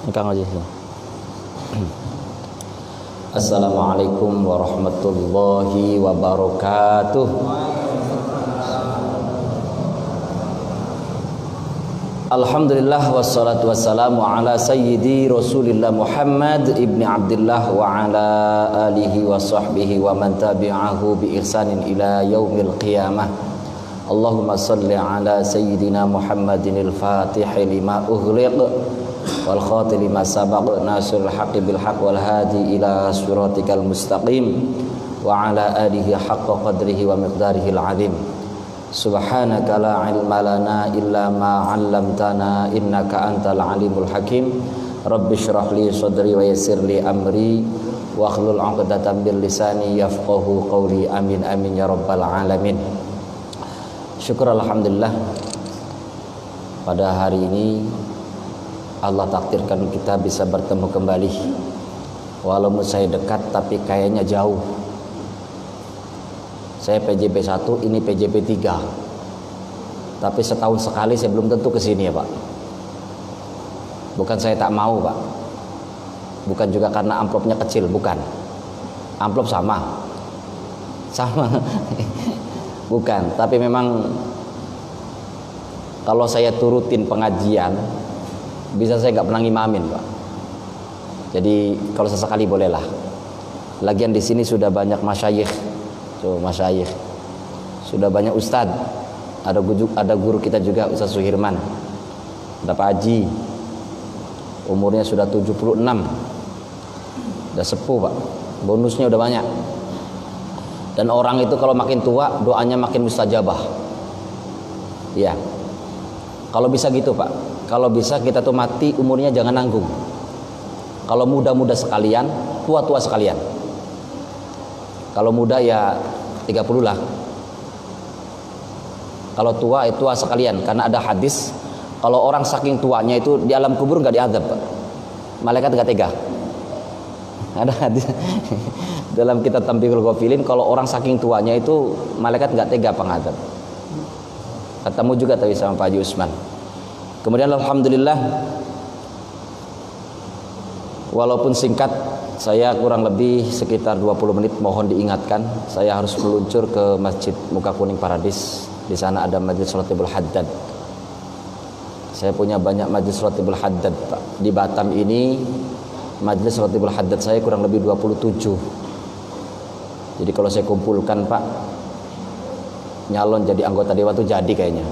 Kang Haji. Assalamualaikum warahmatullahi wabarakatuh. Alhamdulillah wassalatu wassalamu ala sayyidi Rasulillah Muhammad ibni Abdullah wa ala alihi wa sahbihi wa man tabi'ahu bi ihsanin ila yaumil qiyamah. Allahumma salli ala sayyidina Muhammadin al-Fatih lima ughliq wal khatim lima sabaq nasrul haqqi bil haqq wal hadi ila siratikal mustaqim wa ala alihi haqqa qadrihi wa miqdarihi al-azim. Subhanaka la ilma lana illa ma 'allamtana innaka antal alimul hakim. Rabbi shrah li sadri wa yassir li amri wa hlul 'uqdatam min lisani yafqahu qawli. Amin amin ya rabbal alamin. Syukur alhamdulillah, pada hari ini Allah takdirkan kita bisa bertemu kembali. Walaupun saya dekat tapi kayaknya jauh. Saya PJP 1, ini PJP 3. Tapi setahun sekali saya belum tentu kesini ya Pak. Bukan saya tak mau Pak. Bukan juga karena amplopnya kecil, bukan. Amplop sama. Bukan, tapi memang kalau saya turutin pengajian bisa saya nggak pernah ngimamin Pak. Jadi kalau sesekali bolehlah. Lagian di sini sudah banyak masyayikh. Tuh masyayikh. Sudah banyak ustadz. Ada guru kita juga, Ustaz Suhirman. Ada Pak Haji. Umurnya sudah 76. Udah sepuh Pak. Bonusnya udah banyak. Dan orang itu kalau makin tua doanya makin mustajabah. Iya. Kalau bisa gitu Pak. Kalau bisa kita tuh mati umurnya jangan nanggung. Kalau muda-muda sekalian, tua-tua sekalian. Kalau muda ya 30 lah. Kalau tua itu tua sekalian. Karena ada hadis, kalau orang saking tuanya itu di alam kubur gak diadab Pak. Malaikat gak tega. Ada hadis dalam kitab Tambihul Ghafilin, kalau orang saking tuanya itu malaikat gak tega pengadab. Ketemu juga tadi sama Pak Haji Usman. Kemudian alhamdulillah, walaupun singkat, saya kurang lebih sekitar 20 menit, mohon diingatkan saya harus meluncur ke Masjid Muka Kuning Paradis. Di sana ada Majlis Rotibul Haddad. Saya punya banyak Majlis Rotibul Haddad Pak. Di Batam ini Majlis Rotibul Haddad saya kurang lebih 27. Jadi kalau saya kumpulkan Pak, nyalon jadi anggota dewan tuh jadi kayaknya.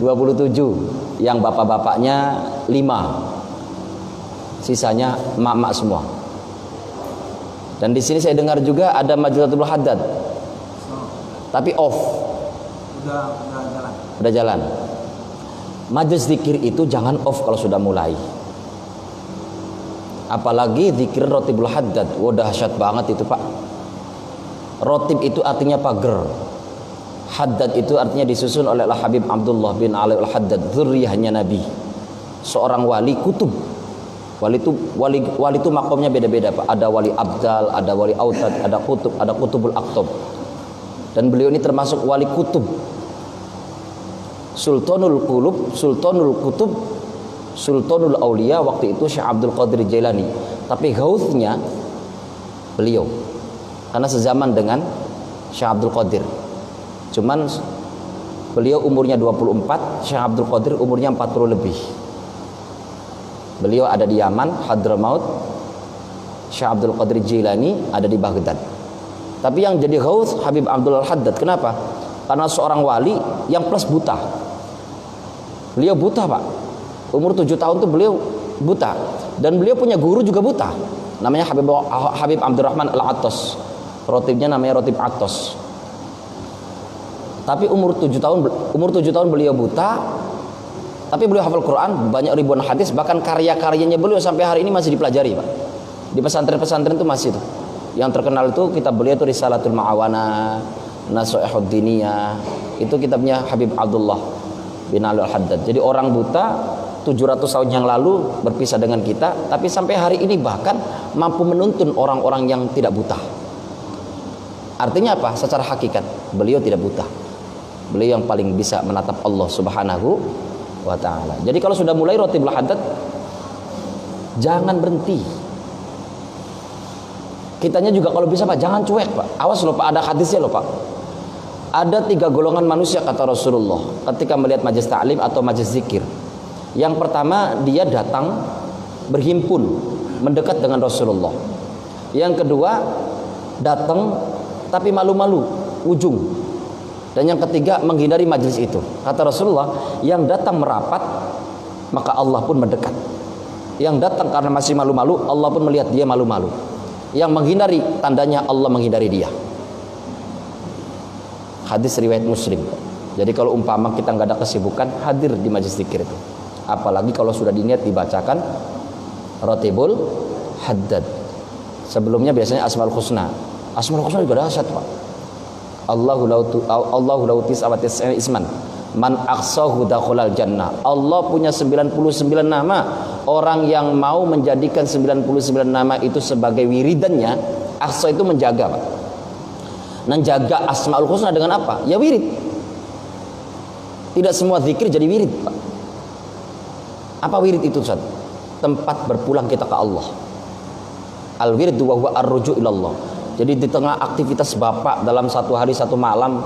27, yang bapak-bapaknya 5, sisanya emak-emak semua. Dan di sini saya dengar juga ada Majlisul Haddad, tapi off. Udah jalan. Majelis zikir itu jangan off kalau sudah mulai. Apalagi zikir Rotibul Haddad, dahsyat banget itu Pak. Rotib itu artinya pagar. Haddad itu artinya disusun oleh Habib Abdullah bin Ali al-Haddad, dzurriyyahnya Nabi. Seorang wali kutub. Wali itu makomnya beda-beda Pak. Ada wali abdal, ada wali autad, ada kutub, ada kutubul aktob. Dan beliau ini termasuk wali kutub. Sultanul Qulub, Sultanul Kutub, Sultanul Aulia waktu itu Syekh Abdul Qadir Jailani. Tapi gauthnya beliau. Karena sezaman dengan Syekh Abdul Qadir. Cuman beliau umurnya 24, Syekh Abdul Qadir umurnya 40 lebih. Beliau ada di Yaman, Hadramaut. Syekh Abdul Qadir Jilani ada di Baghdad. Tapi yang jadi ghaus Habib Abdul Haddad. Kenapa? Karena seorang wali yang plus buta. Beliau buta Pak. Umur 7 tahun tuh beliau buta. Dan beliau punya guru juga buta. Namanya Habib Abdurrahman Al-Attas. Rotibnya namanya Rotib Attas. Tapi umur 7 tahun beliau buta. Tapi beliau hafal Quran, banyak ribuan hadis, bahkan karya-karyanya beliau sampai hari ini masih dipelajari Pak. Di pesantren-pesantren itu masih tuh. Yang terkenal itu kitab beliau itu Risalatul Ma'awana, Nasha'ihud Diniyah. Itu kitabnya Habib Abdullah bin Ali al-Haddad. Jadi orang buta 700 tahun yang lalu berpisah dengan kita, tapi sampai hari ini bahkan mampu menuntun orang-orang yang tidak buta. Artinya apa? Secara hakikat beliau tidak buta. Beliau yang paling bisa menatap Allah Subhanahu wa ta'ala. Jadi kalau sudah mulai Ratibul Haddad, jangan berhenti. Kitanya juga kalau bisa Pak, jangan cuek Pak. Awas loh Pak, ada hadisnya loh Pak. Ada 3 golongan manusia kata Rasulullah ketika melihat majelis ta'lim atau majelis zikir. Yang pertama, dia datang berhimpun mendekat dengan Rasulullah. Yang kedua, datang tapi malu-malu ujung. Dan yang ketiga, menghindari majelis itu. Kata Rasulullah, yang datang merapat maka Allah pun mendekat. Yang datang karena masih malu-malu, Allah pun melihat dia malu-malu. Yang menghindari, tandanya Allah menghindari dia. Hadis riwayat Muslim. Jadi kalau umpama kita nggak ada kesibukan, hadir di majelis zikir itu. Apalagi kalau sudah diniat dibacakan Ratibul Haddad. Sebelumnya biasanya Asmaul Husna. Asmaul Husna juga dahsyat Pak. Allahu lautis awatis isman. Man aqsahu dakhulal jannah. Allah punya 99 nama. Orang yang mau menjadikan 99 nama itu sebagai wiridannya, aqsa itu menjaga Pak. Menjaga Asmaul Husna dengan apa? Ya wirid. Tidak semua zikir jadi wirid Pak. Apa wirid itu Ustaz? Tempat berpulang kita ke Allah. Al-wirdu wa huwa ar-ruju' ilallah. Jadi di tengah aktivitas Bapak dalam satu hari satu malam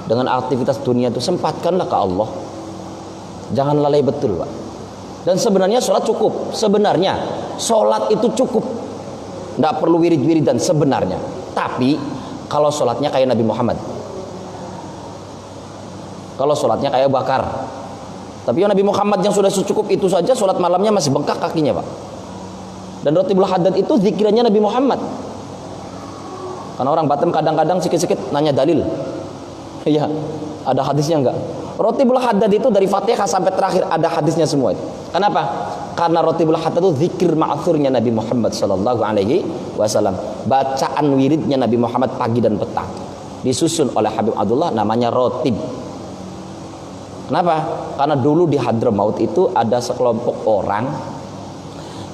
dengan aktivitas dunia itu, sempatkanlah ke Allah. Jangan lalai betul Pak. Dan sebenarnya sholat cukup. Sebenarnya sholat itu cukup. Tidak perlu wirid-wiridan sebenarnya. Tapi kalau sholatnya kayak Nabi Muhammad, kalau sholatnya kayak Bakar. Tapi Nabi Muhammad yang sudah cukup itu saja, sholat malamnya masih bengkak kakinya Pak. Dan Ratibul Haddad itu zikirannya Nabi Muhammad. Karena orang Batam kadang-kadang sikit-sikit nanya dalil. Iya, ada hadisnya enggak? Ratibul Haddad itu dari Fatihah sampai terakhir ada hadisnya semua itu. Kenapa? Karena Ratibul Haddad itu zikir ma'thurnya Nabi Muhammad sallallahu alaihi wasallam. Bacaan wiridnya Nabi Muhammad pagi dan petang. Disusun oleh Habib Abdullah, namanya Ratib. Kenapa? Karena dulu di Hadramaut itu ada sekelompok orang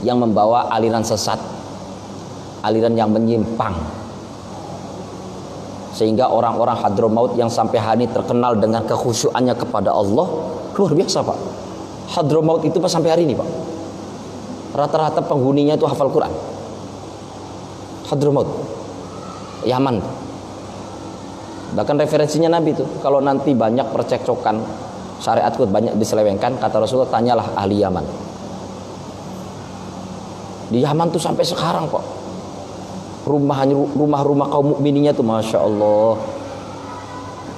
yang membawa aliran sesat, aliran yang menyimpang, sehingga orang-orang Hadramaut yang sampai hari ini terkenal dengan kekhusyuannya kepada Allah luar biasa Pak. Hadramaut itu pas sampai hari ini Pak, rata-rata penghuninya itu hafal Quran. Hadramaut, Yaman. Bahkan referensinya Nabi itu, kalau nanti banyak percekcokan, syariatku banyak diselewengkan, kata Rasulullah, tanyalah ahli Yaman. Di Yaman tuh sampai sekarang Pak, rumah-rumah kaum mukmininya tuh Masya Allah.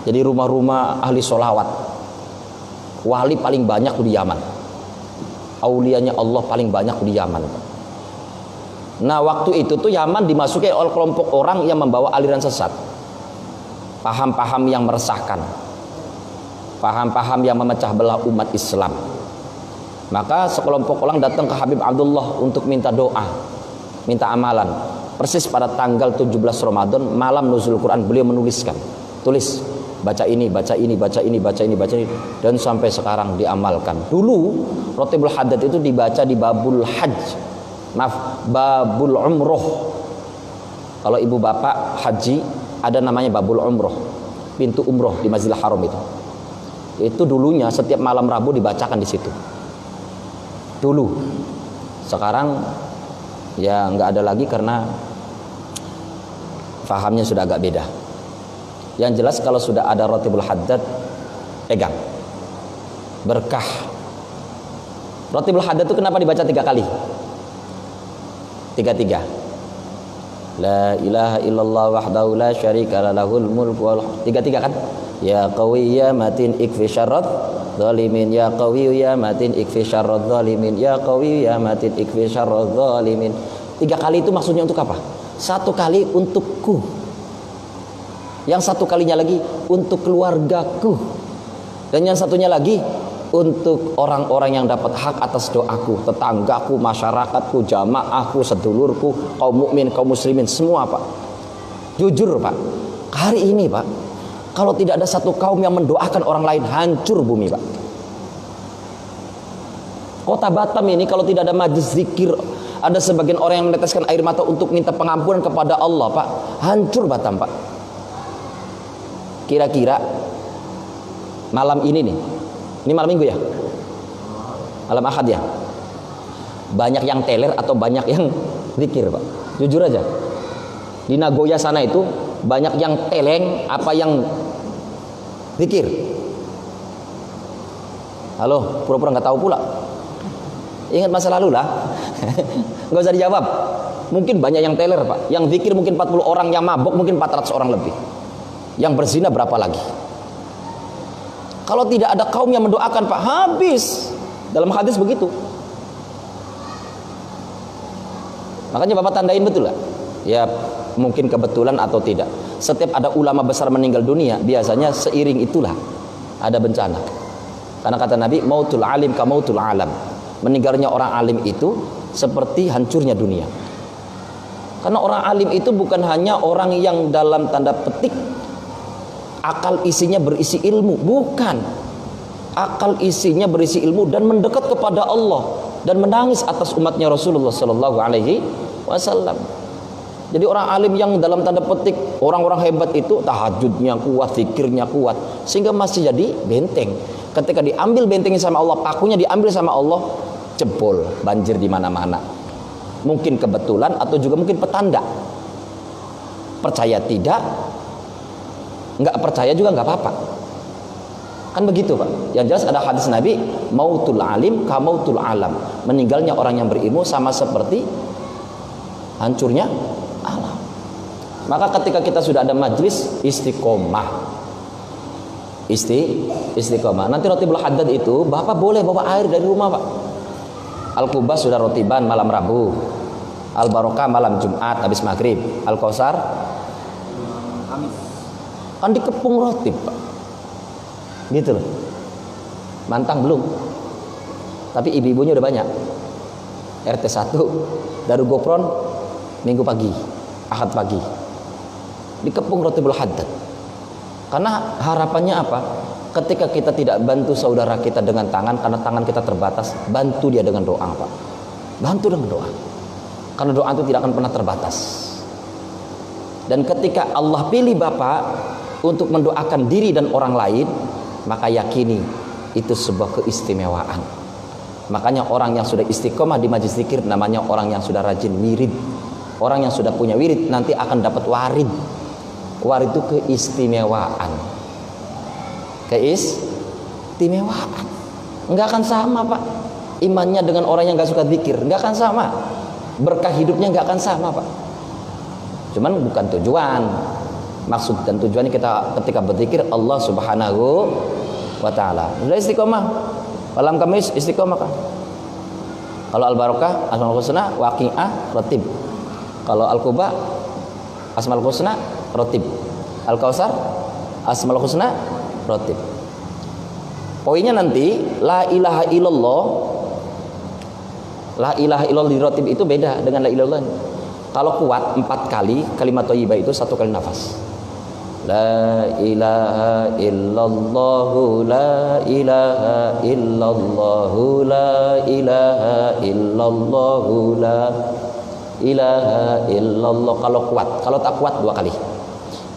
Jadi rumah-rumah ahli sholawat. Wali paling banyak di Yaman. Aulianya Allah paling banyak di Yaman. Nah waktu itu tuh Yaman dimasuki oleh kelompok orang yang membawa aliran sesat, paham-paham yang meresahkan, paham-paham yang memecah belah umat Islam. Maka sekelompok orang datang ke Habib Abdullah untuk minta doa, minta amalan. Persis pada tanggal 17 Ramadan, malam nuzul Quran, beliau menuliskan, tulis, baca ini, baca ini, baca ini, baca ini, baca ini, dan sampai sekarang diamalkan. Dulu Ratibul Haddad itu dibaca di babul hajj, babul umroh. Kalau ibu bapak haji, ada namanya babul umroh, pintu umroh di Masjidil Haram itu. Itu dulunya setiap malam Rabu dibacakan di situ. Dulu, sekarang ya nggak ada lagi karena fahamnya sudah agak beda. Yang jelas kalau sudah ada Ratibul Haddad, pegang berkah. Ratibul Haddad itu kenapa dibaca 3 kali? 3-3. La ilaha illallah wahdahu la syarika lahul mulku wal 3-3 kan? Ya qawi ya matin ikfi syarrat zalimin, ya qawi ya matin ikfi syarrat zalimin, ya qawi ya matin ikfi syarrat zalimin. 3 kali itu maksudnya untuk apa? 1 kali untukku, yang 1 kalinya lagi untuk keluargaku, dan yang satunya lagi untuk orang-orang yang dapat hak atas doaku, tetanggaku, masyarakatku, jamaahku, sedulurku, kaum mukmin, kaum muslimin, semua Pak. Jujur Pak, hari ini Pak, kalau tidak ada satu kaum yang mendoakan orang lain, hancur bumi Pak. Kota Batam ini kalau tidak ada majelis zikir, ada sebagian orang yang meneteskan air mata untuk minta pengampunan kepada Allah Pak, hancur Batam Pak. Kira-kira malam ini nih, ini malam minggu ya, Malam Ahad ya. Banyak yang teler atau banyak yang zikir, Pak? Jujur aja. Di Nagoya sana itu banyak yang teleng apa yang zikir? Halo, pura-pura nggak tahu pula. Ingat masa lalu lah. Nggak usah dijawab. Mungkin banyak yang teler, Pak. Yang zikir mungkin 40 orang, yang mabok mungkin 400 orang lebih. Yang berzina berapa lagi? Kalau tidak ada kaum yang mendoakan, Pak, habis. Dalam hadis begitu. Makanya Bapak tandain betul lah. Ya mungkin kebetulan atau tidak. Setiap ada ulama besar meninggal dunia, biasanya seiring itulah ada bencana. Karena kata Nabi, mautul alim ka mautul alam. Meninggalnya orang alim itu seperti hancurnya dunia. Karena orang alim itu bukan hanya orang yang dalam tanda petik akal isinya berisi ilmu, bukan. Akal isinya berisi ilmu dan mendekat kepada Allah dan menangis atas umatnya Rasulullah Sallallahu Alaihi Wasallam. Jadi orang alim yang dalam tanda petik orang-orang hebat itu tahajudnya kuat, zikirnya kuat, sehingga masih jadi benteng. Ketika diambil bentengnya sama Allah, pakunya diambil sama Allah, jebol, banjir di mana-mana. Mungkin kebetulan atau juga mungkin petanda. Percaya tidak, nggak percaya juga nggak apa-apa. Kan begitu, Pak. Yang jelas ada hadis Nabi, mautul alim ka mautul alam. Meninggalnya orang yang berilmu sama seperti hancurnya alam. Maka ketika kita sudah ada majlis istiqomah, istiqomah. Nanti Rotibul Haddad itu Bapak boleh bawa air dari rumah, Pak. Al-Qubas sudah rotiban malam Rabu, Al-Barokah malam Jumat habis maghrib, Al-Kausar kan dikepung rotib, Pak. Gitu loh. Mantang belum, tapi ibu-ibunya udah banyak. RT 1 Darul Gopron Minggu pagi, Ahad pagi dikepung Rotibul Haddad. Karena harapannya apa? Ketika kita tidak bantu saudara kita dengan tangan, karena tangan kita terbatas, bantu dia dengan doa, Pak. Bantu dengan doa. Karena doa itu tidak akan pernah terbatas. Dan ketika Allah pilih Bapak untuk mendoakan diri dan orang lain, maka yakini itu sebuah keistimewaan. Makanya orang yang sudah istiqomah di majlis zikir namanya orang yang sudah rajin wirid. Orang yang sudah punya wirid nanti akan dapat warid. Warid itu keistimewaan. Keistimewaan. Enggak akan sama, Pak. Imannya dengan orang yang enggak suka zikir enggak akan sama. Berkah hidupnya enggak akan sama, Pak. Cuman bukan tujuan. Maksud dan tujuannya kita ketika berzikir Allah Subhanahu wa taala. Sudah istiqomah. Malam Kamis istiqomah kan. Kalau Al-Barokah Asmaul Husna Waqiah Ratib. Kalau Al-Quba Asmaul Husna Ratib. Al-Kausar Asmaul Husna Ratib. Poinnya nanti la ilaha illallah. La ilaha illallah di ratib itu beda dengan la ilaha illallah. Kalau kuat 4 kali kalimat thayyibah itu 1 kali nafas. La ilaha illallah, la ilaha illallah, la ilaha illallah, la ilaha illallah. Kalau kuat, kalau tak kuat 2 kali.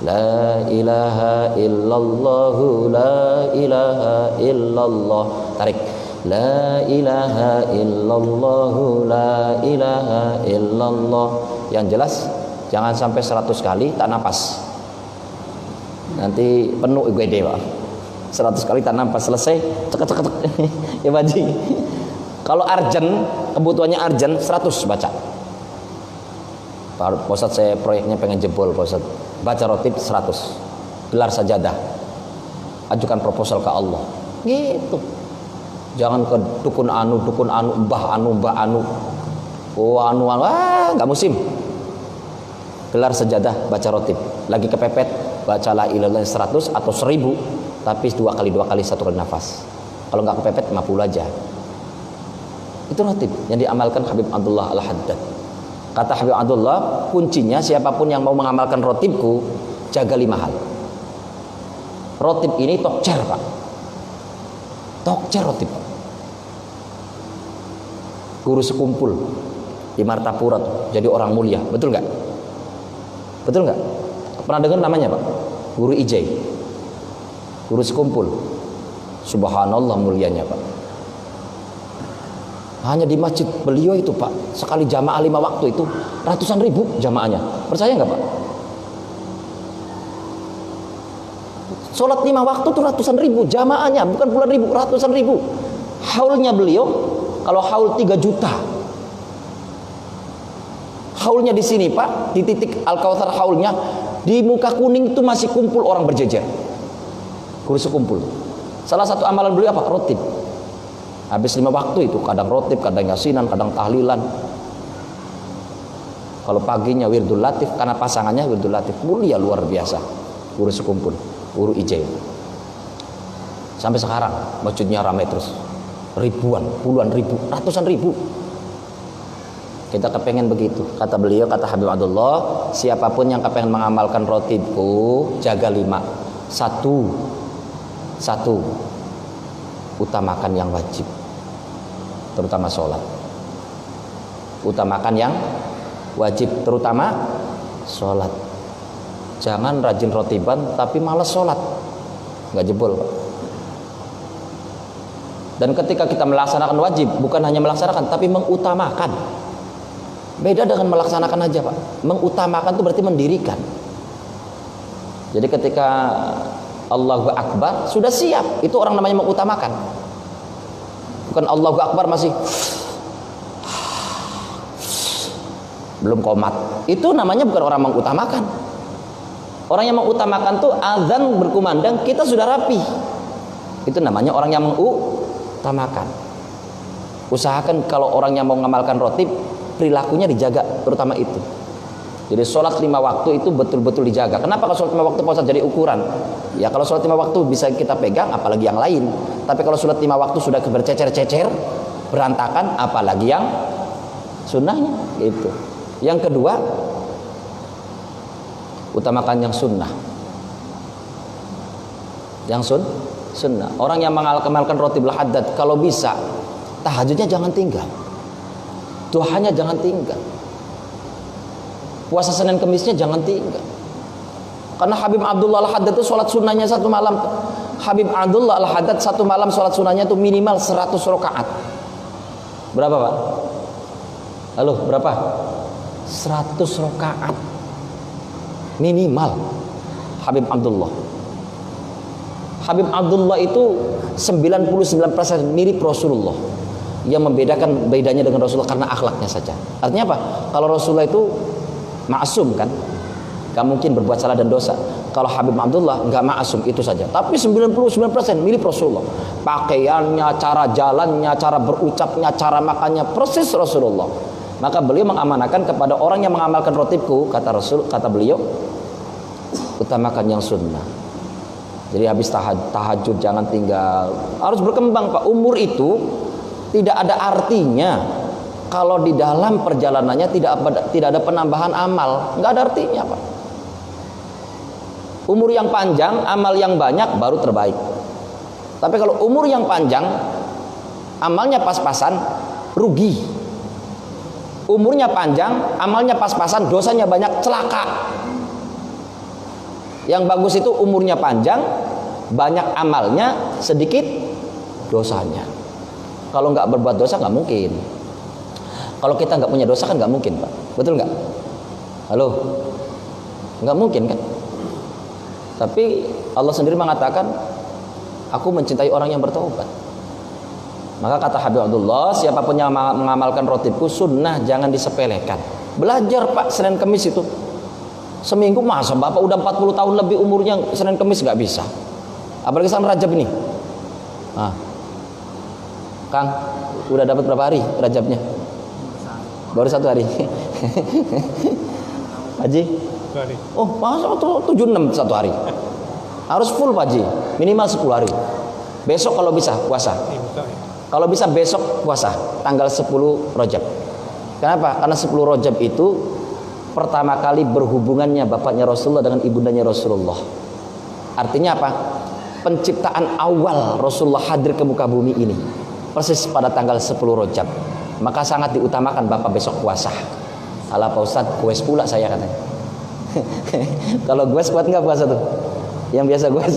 La ilaha illallah, la ilaha illallah. Tarik. La ilaha illallah, la ilaha illallah. Yang jelas jangan sampai 100 kali tak napas. Nanti penuh IGD, Pak. 100 kali tak napas, selesai cek. Ya baji. Kalau arjen, kebutuhannya arjen 100 baca. Pak Ustadz, saya proyeknya pengen jebol, Pak Ustadz. Baca rotib 100. Gelar sajadah. Ajukan proposal ke Allah. Gitu. Jangan ke dukun anu, mbah anu. Oh anu, enggak musim. Gelar sajadah, baca rotib. Lagi kepepet, baca la ilaha illallah 100 atau 1000, tapi 2 kali 1 kali nafas. Kalau nggak kepepet 50 aja. Itu rotib yang diamalkan Habib Abdullah Al-Haddad. Kata Habib Abdullah, kuncinya siapapun yang mau mengamalkan rotibku, jaga 5 hal. Rotib ini tokcer, Pak. Tokcer rotib. Guru sekumpul di Martapura tuh, jadi orang mulia, betul nggak? Betul nggak? Pernah dengar namanya, Pak? Guru Ijai. Guru sekumpul. Subhanallah mulianya, Pak. Hanya di masjid beliau itu Pak, sekali jamaah 5 waktu itu ratusan ribu jamaahnya. Percaya nggak Pak? Sholat 5 waktu itu ratusan ribu jamaahnya, bukan puluhan ribu, ratusan ribu. Haulnya beliau, kalau haul 3 juta. Haulnya di sini Pak, di titik Al-Kautsar haulnya, di muka kuning itu masih kumpul orang berjejer. Kursi kumpul. Salah satu amalan beliau apa? Rotib. Habis 5 waktu itu, kadang rotib, kadang yasinan, kadang tahlilan. Kalau paginya wirdul latif, karena pasangannya wirdul latif, mulia luar biasa. Kursi kumpul, Uru Ijain. Sampai sekarang masjidnya ramai terus. Ribuan, puluhan ribu, ratusan ribu. Kita kepengen begitu. Kata beliau, kata Habib Abdullah, siapapun yang kepengen mengamalkan rotibku, jaga 5. Satu, utamakan yang wajib, terutama sholat. Utamakan yang wajib, terutama sholat. Jangan rajin rotiban tapi malas sholat, nggak jebol Pak. Dan ketika kita melaksanakan wajib, bukan hanya melaksanakan tapi mengutamakan. Beda dengan melaksanakan aja Pak. Mengutamakan itu berarti mendirikan. Jadi ketika Allahu Akbar sudah siap, itu orang namanya mengutamakan. Bukan Allahu Akbar masih belum komat. Itu namanya bukan orang mengutamakan. Orang yang mengutamakan tuh azan berkumandang kita sudah rapi. Itu namanya orang yang mengutamakan. Usahakan kalau orang yang mau mengamalkan rotib, perilakunya dijaga, terutama itu. Jadi sholat 5 waktu itu betul-betul dijaga. Kenapa kalau sholat 5 waktu Pak Ustaz jadi ukuran? Ya kalau sholat 5 waktu bisa kita pegang, apalagi yang lain. Tapi kalau sholat 5 waktu sudah bercecer-cecer, berantakan, apalagi yang sunnahnya. Gitu. Yang kedua, utamakan yang sunnah. Yang sunnah. Orang yang mengamalkan rotibul haddad, kalau bisa tahajudnya jangan tinggal, duhanya jangan tinggal, puasa Senin Kemisnya jangan tinggal. Karena Habib Abdullah Al-Haddad itu sholat sunnahnya 1 malam. Habib Abdullah Al-Haddad 1 malam sholat sunnahnya itu minimal 100 rakaat. Berapa Pak? Halo, berapa? 100 rakaat minimal. Habib Abdullah. Habib Abdullah itu 99% mirip Rasulullah. Yang membedakan bedanya dengan Rasulullah karena akhlaknya saja. Artinya apa? Kalau Rasulullah itu maksum kan, gak mungkin berbuat salah dan dosa. Kalau Habib Abdullah gak maksum, itu saja. Tapi 99% mirip Rasulullah. Pakaiannya, cara jalannya, cara berucapnya, cara makannya persis Rasulullah. Maka beliau mengamanahkan kepada orang yang mengamalkan rotibku, kata Rasul, kata beliau, utamakan yang sunnah. Jadi habis tahajud jangan tinggal. Harus berkembang Pak. Umur itu tidak ada artinya kalau di dalam perjalanannya tidak ada penambahan amal, nggak ada artinya Pak. Umur yang panjang, amal yang banyak baru terbaik. Tapi kalau umur yang panjang, amalnya pas-pasan, rugi. Umurnya panjang, amalnya pas-pasan, dosanya banyak, celaka. Yang bagus itu umurnya panjang, banyak amalnya, sedikit dosanya. Kalau nggak berbuat dosa nggak mungkin. Kalau kita nggak punya dosa kan nggak mungkin Pak, betul nggak? Halo, nggak mungkin kan? Tapi Allah sendiri mengatakan, aku mencintai orang yang bertaubat. Maka kata Habib Abdullah, siapapun yang mengamalkan rotibku sunnah jangan disepelekan. Belajar Pak, Senin Kemis itu seminggu, masa Bapak udah 40 tahun lebih umurnya Senin Kemis nggak bisa. Apalagi sama Rajab ini. Nah, Kang, udah dapat berapa hari Rajabnya? Baru 1 hari. Haji? 1 hari. Oh, masa 76 1 hari. Harus full Pak Haji, minimal 10 hari. Besok kalau bisa puasa. Kalau bisa besok puasa tanggal 10 Rajab. Kenapa? Karena 10 Rajab itu pertama kali berhubungannya bapaknya Rasulullah dengan ibundanya Rasulullah. Artinya apa? Penciptaan awal Rasulullah hadir ke muka bumi ini persis pada tanggal 10 Rajab. Maka sangat diutamakan bapak besok puasa. Ala Pak Ustadz, goes pula saya katanya. Kalau goes kuat nggak puasa tuh? Yang biasa goes,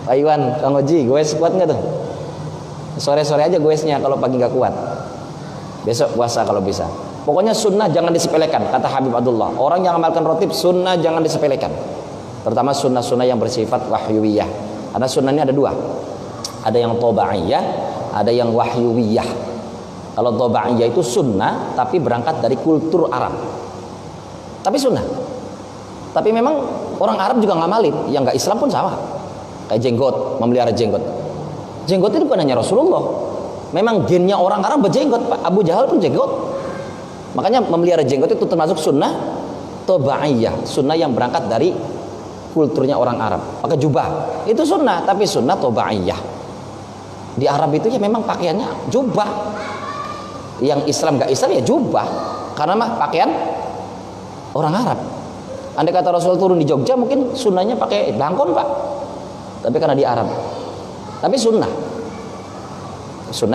Pak Iwan, Kang Oji, goes kuat nggak tuh? Sore-sore aja goesnya kalau pagi nggak kuat. Besok puasa kalau bisa. Pokoknya sunnah jangan disepelekan, kata Habib Abdullah. Orang yang amalkan rotib sunnah jangan disepelekan. Terutama sunnah-sunnah yang bersifat wahyuwiyah. Karena sunnah ini ada dua. Ada yang tobaiyah, ada yang wahyuwiyah. Kalau tobaiyah itu sunnah tapi berangkat dari kultur Arab. Tapi sunnah. Tapi memang orang Arab juga ngamalin, yang nggak Islam pun sama. Kayak jenggot, memelihara jenggot. Jenggot itu bukan hanya Rasulullah. Memang gennya orang Arab berjenggot, Pak. Abu Jahal pun jenggot. Makanya memelihara jenggot itu termasuk sunnah tobaiyah, sunnah yang berangkat dari kulturnya orang Arab. Pakai jubah itu sunnah, tapi sunnah tobaiyah. Di Arab itu ya memang pakaiannya jubah. Yang Islam gak Islam ya jubah, karena mah pakaian orang Arab. Andai kata Rasul turun di Jogja mungkin sunnahnya pakai blangkon, Pak. Tapi karena di Arab. Tapi sunnah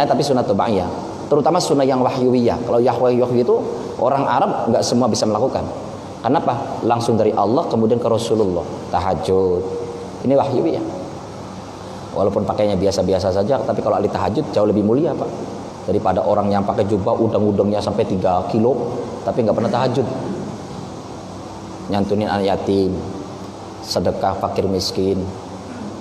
tapi sunnah tobaiyah. Terutama sunnah yang wahyuwiyah. Kalau wahyu itu orang Arab nggak semua bisa melakukan. Kenapa? Langsung dari Allah kemudian ke Rasulullah. Tahajud ini wahyuwiyah. Walaupun pakainya biasa-biasa saja, tapi kalau ahli tahajud jauh lebih mulia, Pak, daripada orang yang pakai jubah udang-udangnya sampai 3 kilo tapi nggak pernah tahajud. Nyantunin anak yatim, sedekah fakir miskin,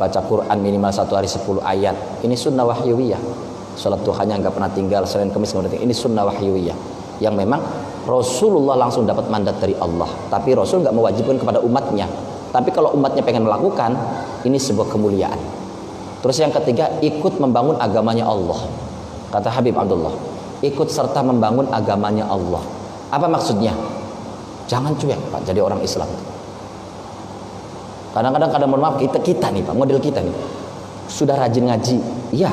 baca Quran minimal 1 hari 10 ayat. Ini sunnah wahyuwiyah. Salat duhanya nggak pernah tinggal, Senin Kamis nggak pernah tinggal. Ini sunnah wahyuwiyah yang memang Rasulullah langsung dapat mandat dari Allah. Tapi Rasul nggak mewajibkan kepada umatnya. Tapi kalau umatnya pengen melakukan, ini sebuah kemuliaan. Terus yang ketiga, ikut membangun agamanya Allah. Kata Habib Abdullah, ikut serta membangun agamanya Allah. Apa maksudnya? Jangan cuek, Pak, jadi orang Islam. Kadang-kadang mohon maaf, kita nih, Pak, model kita nih, sudah rajin ngaji, iya.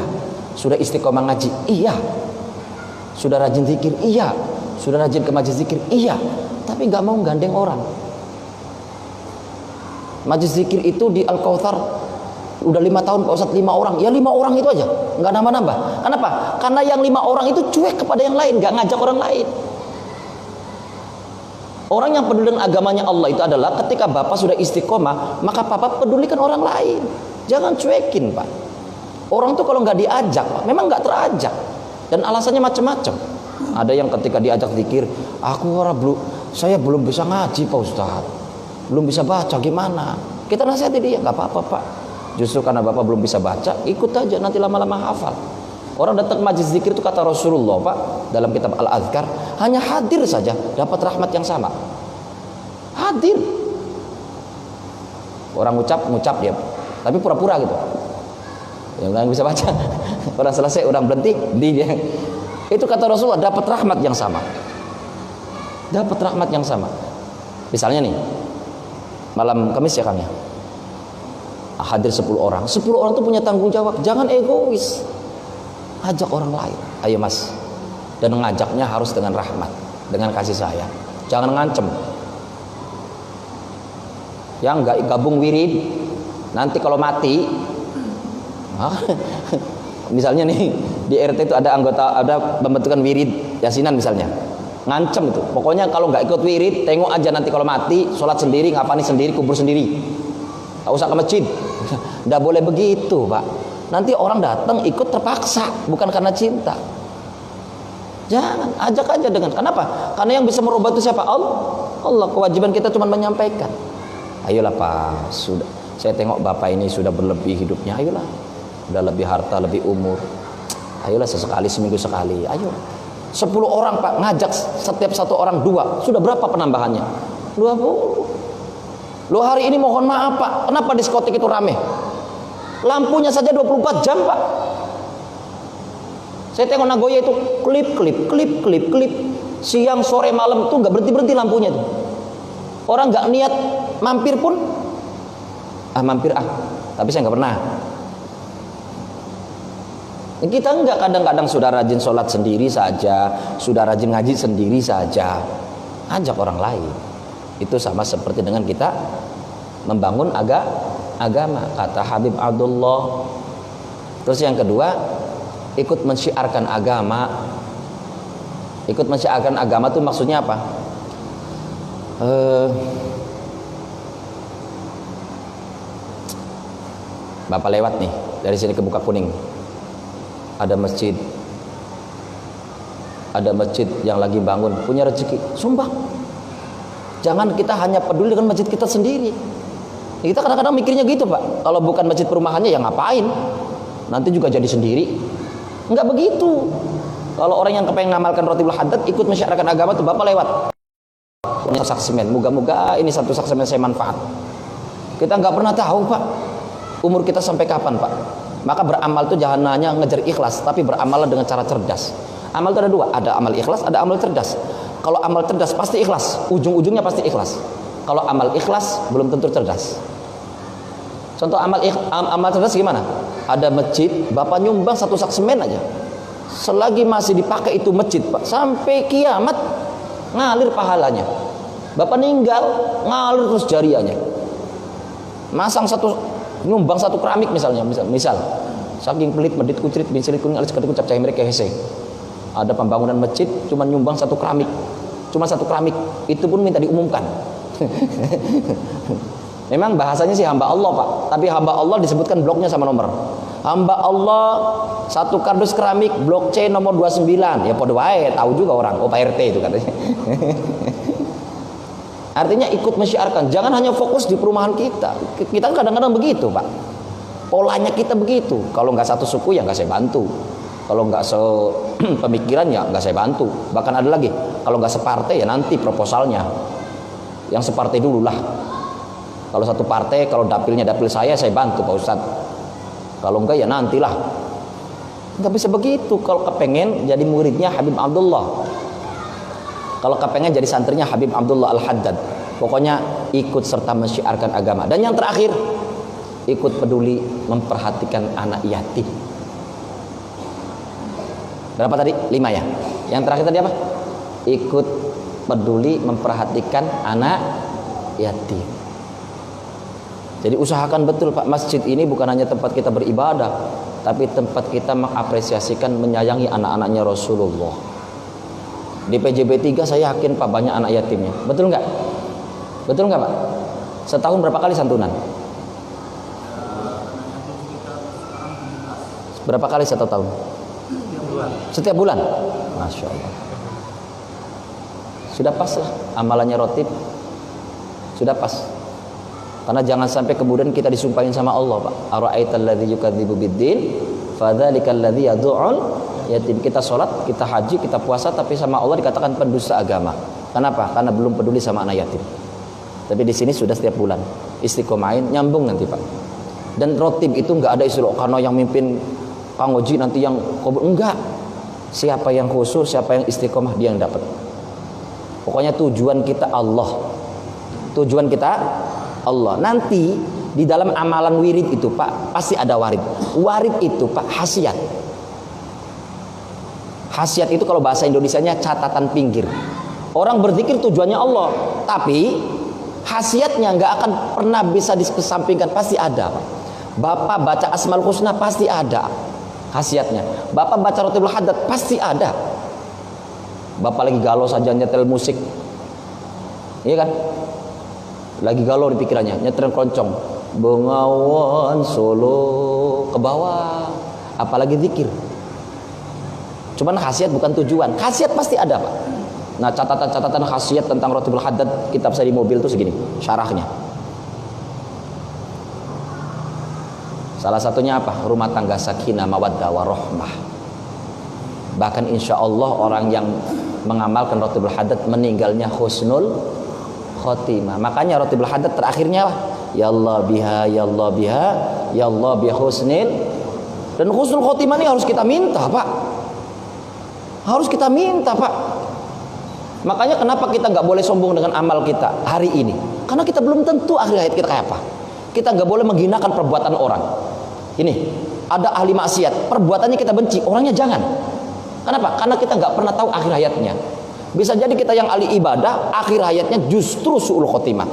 Sudah istiqomah ngaji, iya. Sudah rajin zikir, iya. Sudah rajin ke majelis zikir, iya. Tapi nggak mau gandeng orang. Majelis zikir itu di Al-Kautsar udah 5 tahun Pak Ustadz, 5 orang. Ya 5 orang itu aja, nggak nambah-nambah. Kenapa? Karena yang 5 orang itu cuek kepada yang lain, nggak ngajak orang lain. Orang yang peduli dengan agamanya Allah itu adalah ketika Bapak sudah istiqomah, maka Bapak pedulikan orang lain. Jangan cuekin, Pak. Orang tuh kalau nggak diajak, Pak, memang nggak terajak. Dan alasannya macam-macam. Ada yang ketika diajak zikir, saya belum bisa ngaji, Pak Ustadz. Belum bisa baca, gimana? Kita nasihati dia, nggak apa-apa, Pak. Justru karena Bapak belum bisa baca, ikut aja, nanti lama-lama hafal. Orang datang ke majelis zikir itu kata Rasulullah, Pak, dalam kitab Al-Adhkar, hanya hadir saja dapat rahmat yang sama. Hadir. Orang ngucap dia, tapi pura-pura gitu. Yang lain bisa baca. Orang selesai, orang berhenti, dia. Itu kata Rasulullah, dapat rahmat yang sama. Dapat rahmat yang sama. Misalnya nih, malam Kamis ya Kang ya, hadir 10 orang. 10 orang itu punya tanggung jawab. Jangan egois. Ajak orang lain. Ayo Mas. Dan ngajaknya harus dengan rahmat, dengan kasih sayang. Jangan ngancem. Yang enggak gabung wirid, nanti kalau mati, misalnya nih di RT itu ada pembentukan wirid yasinan misalnya, ngancem itu. Pokoknya kalau nggak ikut wirid, tengok aja nanti kalau mati, sholat sendiri, ngapani sendiri, kubur sendiri. Nggak usah ke masjid. Nggak boleh begitu, Pak. Nanti orang datang ikut terpaksa, bukan karena cinta. Jangan, ajak aja dengan. Kenapa? Karena yang bisa merubah itu siapa? Allah. Kewajiban kita cuma menyampaikan. Ayolah Pak, sudah. Saya tengok Bapak ini sudah berlebih hidupnya. Ayolah. Udah lebih harta, lebih umur. Ayolah sesekali, seminggu sekali. Ayo. 10 orang Pak, ngajak setiap 1 orang 2. Sudah berapa penambahannya? 20. Loh hari ini mohon maaf Pak, kenapa diskotik itu rame? Lampunya saja 24 jam Pak. Saya tengok Nagoya itu klip. Siang, sore, malam tuh nggak berhenti lampunya tuh. Orang nggak niat mampir pun, tapi saya nggak pernah. Kita enggak, kadang-kadang sudah rajin sholat sendiri saja, sudah rajin ngaji sendiri saja, ajak orang lain. Itu sama seperti dengan kita membangun agama, kata Habib Abdullah. Terus yang kedua, ikut mensyiarkan agama. Ikut mensyiarkan agama itu maksudnya apa? Bapak lewat nih dari sini ke Buka Kuning, ada masjid ada masjid yang lagi bangun, punya rezeki, sumbang. Jangan kita hanya peduli dengan masjid kita sendiri. Kita kadang-kadang mikirnya gitu, Pak. Kalau bukan masjid perumahannya ya ngapain? Nanti juga jadi sendiri. Enggak begitu. Kalau orang yang kepengen ngamalkan Ratibul Haddad, ikut menyiarkan agama tuh, Bapak lewat punya saksemen. Moga-moga ini satu saksemen saya manfaat. Kita nggak pernah tahu, Pak, umur kita sampai kapan, Pak. Maka beramal tuh jangan hanya ngejar ikhlas, tapi beramal dengan cara cerdas. Amal itu ada dua, ada amal ikhlas, ada amal cerdas. Kalau amal cerdas pasti ikhlas, ujung-ujungnya pasti ikhlas. Kalau amal ikhlas belum tentu cerdas. Contoh amal cerdas gimana? Ada masjid, Bapak nyumbang satu sak semen aja. Selagi masih dipakai itu masjid, Pak, sampai kiamat ngalir pahalanya. Bapak ninggal, ngalir terus jariahnya. Masang nyumbang satu keramik misal, saking pelit medit kucrit bin silit kuning alis ketik ucap cahaya mereka hese. Ada pembangunan masjid cuma nyumbang satu keramik, itu pun minta diumumkan. Memang bahasanya sih hamba Allah, Pak, tapi hamba Allah disebutkan bloknya sama nomor. Hamba Allah satu kardus keramik blok C nomor 29. Ya podo wae, tahu juga orang. Oh, Pak RT itu katanya. Artinya ikut menyiarkan, jangan hanya fokus di perumahan kita. Kita kadang-kadang begitu, Pak. Polanya kita begitu. Kalau nggak satu suku ya nggak saya bantu. Kalau nggak pemikiran ya nggak saya bantu. Bahkan ada lagi, kalau nggak separtai ya nanti proposalnya. Yang separtai dulu lah. Kalau satu partai, kalau dapilnya dapil saya bantu Pak Ustadz. Kalau enggak ya nantilah. Nggak bisa begitu. Kalau kepengen jadi muridnya Habib Abdullah, kalau kepengen jadi santrinya Habib Abdullah Al-Haddad, pokoknya ikut serta menyiarkan agama. Dan yang terakhir, ikut peduli memperhatikan anak yatim. Berapa tadi? 5 ya. Yang terakhir tadi apa? Ikut peduli memperhatikan anak yatim. Jadi usahakan betul, Pak, masjid ini bukan hanya tempat kita beribadah, tapi tempat kita mengapresiasikan, menyayangi anak-anaknya Rasulullah. Di PJB 3 saya yakin, Pak, banyak anak yatimnya. Betul nggak? Betul nggak, Pak? Setahun berapa kali santunan? Berapa kali satu tahun? Setiap bulan. Masya Allah. Sudah pas lah amalannya Rotib. Sudah pas. Karena jangan sampai kemudian kita disumpahin sama Allah, Pak. Ara'aital ladzi yukadzibu biddin, fadzalikal ladzi yad'ul yatim. Kita sholat, kita haji, kita puasa, tapi sama Allah dikatakan pendusta agama. Kenapa? Karena belum peduli sama anak yatim. Tapi di sini sudah setiap bulan istiqomahin, nyambung nanti, Pak. Dan Rotib itu nggak ada istilah karena yang mimpin Kang Oji nanti yang enggak. Siapa yang khusus, siapa yang istiqomah, dia yang dapat. Pokoknya tujuan kita Allah. Tujuan kita Allah. Nanti di dalam amalan wirid itu, Pak, pasti ada warid. Warid itu, Pak, khasiat. Khasiat itu kalau bahasa Indonesianya catatan pinggir. Orang berzikir tujuannya Allah, tapi khasiatnya nggak akan pernah bisa dikesampingkan, pasti ada, Pak. Bapak baca Asmaul Husna pasti ada khasiatnya. Bapak baca Ratibul Haddad pasti ada. Bapak lagi galau saja nyetel musik, iya kan? Lagi galau di pikirannya, nyetel keroncong, Bengawan Solo ke bawah, apalagi zikir. Cuman khasiat bukan tujuan. Khasiat pasti ada, Pak. Nah, catatan-catatan khasiat tentang Ratibul Haddad, kitab saya di mobil itu segini syarahnya. Salah satunya apa? Rumah tangga sakinah mawaddah warahmah. Bahkan insya Allah orang yang mengamalkan Ratibul Haddad meninggalnya husnul khotimah. Makanya Ratibul Haddad terakhirnya ya Allah biha, ya Allah biha, ya Allah biha husnil. Dan husnul khotimah ini harus kita minta, Pak. Harus kita minta, Pak. Makanya kenapa kita nggak boleh sombong dengan amal kita hari ini? Karena kita belum tentu akhir hayat kita kayak apa. Kita nggak boleh menghinakan perbuatan orang. Ini ada ahli maksiat, perbuatannya kita benci, orangnya jangan. Kenapa? Karena kita nggak pernah tahu akhir hayatnya. Bisa jadi kita yang ahli ibadah, akhir hayatnya justru su'ul khotimah.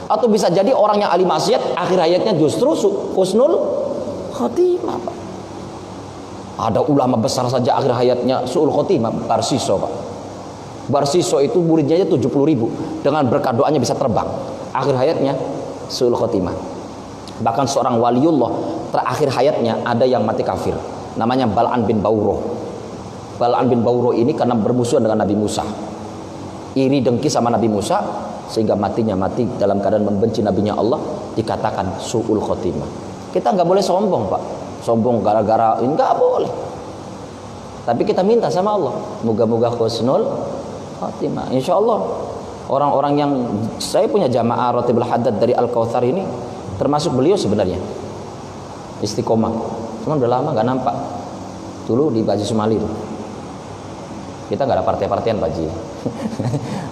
Atau bisa jadi orang yang ahli maksiat, akhir hayatnya justru husnul khotimah, Pak. Ada ulama besar saja akhir hayatnya su'ul khotimah, Barsiso, Pak. Barsiso itu muridnya aja 70.000, dengan berkat doanya bisa terbang. Akhir hayatnya su'ul khotimah. Bahkan seorang waliullah terakhir hayatnya ada yang mati kafir, namanya Bal'an bin Bauroh. Bal'am bin Bauro ini karena bermusuhan dengan Nabi Musa, iri dengki sama Nabi Musa, sehingga mati dalam keadaan membenci nabinya Allah, dikatakan su'ul khotimah. Kita nggak boleh sombong Pak, sombong gara-gara ini nggak boleh. Tapi kita minta sama Allah, moga-moga husnul khotimah. Insya Allah orang-orang yang saya punya jamaah Ratibul Haddad dari Al-Kautsar ini, termasuk beliau sebenarnya istiqomah, cuma udah lama nggak nampak. Dulu di Baji Sumali itu kita nggak ada partai-partian Pak Ji.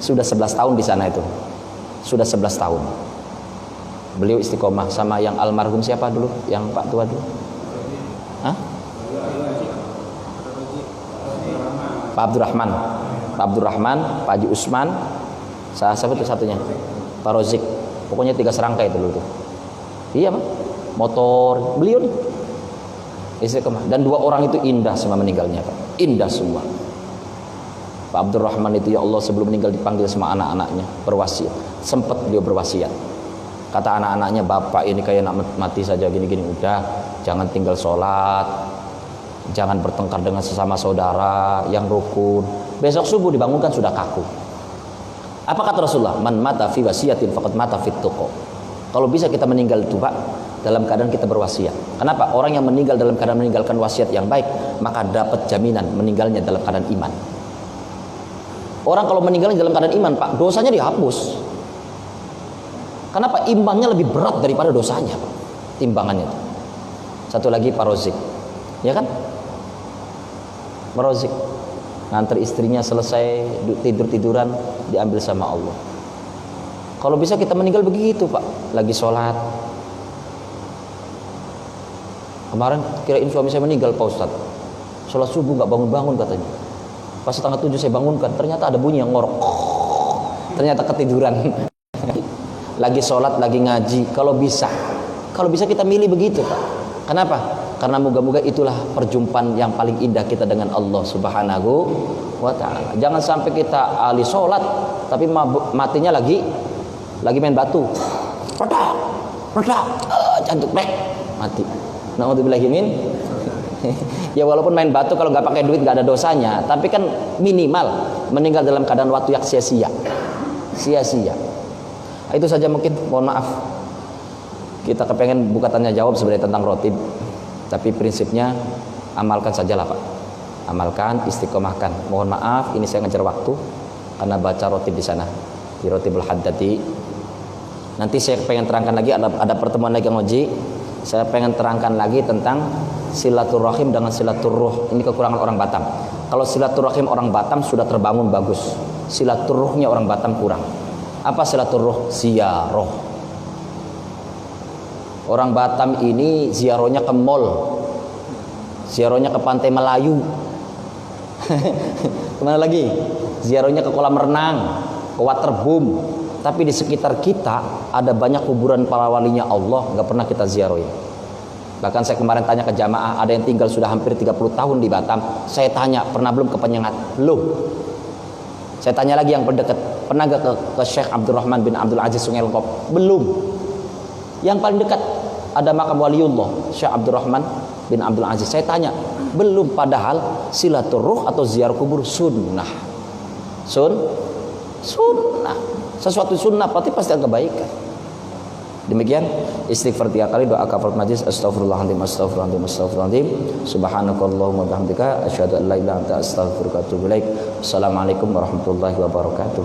Sudah 11 tahun di sana itu, sudah 11 tahun beliau istiqomah sama yang almarhum siapa dulu, yang Pak tua dulu, hah? Pak Abdurrahman, Pak Haji Usman, siapa itu satunya, Pak Rozik, pokoknya 3 serangkai itu dulu tuh. Iya Pak, motor beliau nih istiqomah, dan 2 orang itu indah semua meninggalnya Pak, indah semua. Pak Abdurrahman itu ya Allah sebelum meninggal dipanggil sama anak-anaknya berwasiat, sempat beliau berwasiat, kata anak-anaknya, bapak ini kayak nak mati saja gini-gini, udah jangan tinggal sholat, jangan bertengkar dengan sesama saudara yang rukun, besok subuh dibangunkan sudah kaku. Apa kata Rasulullah? Man mata fi wasiyatin faqad mata fit tuqa. Kalau bisa kita meninggal itu Pak dalam keadaan kita berwasiat. Kenapa? Orang yang meninggal dalam keadaan meninggalkan wasiat yang baik, maka dapat jaminan meninggalnya dalam keadaan iman. Orang kalau meninggalnya dalam keadaan iman Pak, dosanya dihapus. Kenapa? Imannya lebih berat daripada dosanya Pak, timbangannya. Satu lagi Pak Rozik, ya kan? Pak Rozik nganter istrinya selesai tidur-tiduran, diambil sama Allah. Kalau bisa kita meninggal begitu Pak, lagi sholat. Kemarin kirain suami saya meninggal Pak Ustadz, sholat subuh nggak bangun-bangun katanya. Pas 6:30 saya bangunkan, ternyata ada bunyi yang ngorok, ternyata ketiduran. Lagi sholat, lagi ngaji. Kalau bisa kita milih begitu Pak. Kenapa? Karena moga-moga itulah perjumpaan yang paling indah kita dengan Allah Subhanahu wa ta'ala. Jangan sampai kita ahli sholat tapi matinya lagi main batu, jantung mati. Na'udzubillahi min. Ya walaupun main batu kalau nggak pakai duit nggak ada dosanya, tapi kan minimal meninggal dalam keadaan waktu yang sia-sia. Itu saja mungkin, mohon maaf. Kita kepengen buka tanya jawab sebenarnya tentang rotib, tapi prinsipnya amalkan sajalah Pak. Amalkan, istiqomahkan. Mohon maaf, ini saya ngejar waktu karena baca rotib di sana di Ratibul Haddad. Nanti saya pengen terangkan lagi, ada pertemuan lagi ngoji. Saya pengen terangkan lagi tentang silaturahim dengan silaturruh. Ini kekurangan orang Batam. Kalau silaturahim orang Batam sudah terbangun bagus, silaturruhnya orang Batam kurang. Apa silaturruh? Ziarah. Orang Batam ini ziarahnya ke mall, ziarahnya ke Pantai Melayu. Kemana lagi? Ziarahnya ke kolam renang, ke waterboom. Tapi di sekitar kita ada banyak kuburan para walinya Allah, nggak pernah kita ziarahi. Bahkan saya kemarin tanya ke jamaah, ada yang tinggal sudah hampir 30 tahun di Batam. Saya tanya, pernah belum ke Penyengat? Belum. Saya tanya lagi yang terdekat, pernah gak ke Syekh Abdurrahman bin Abdul Aziz Sungai Lengkop? Belum. Yang paling dekat ada makam waliullah Syekh Abdurrahman bin Abdul Aziz. Saya tanya, belum. Padahal silaturruh atau ziarah kubur sunnah. Sunnah. Sesuatu sunnah pasti ada kebaikan. Demikian istighfar 3 kali, doa kafaratul majlis, astagfirullahaladzim. Subhanakallahumma bihamdika asyhadu an la ilaha illa anta astaghfiruka wa atubu ilaik. Assalamualaikum warahmatullahi wabarakatuh.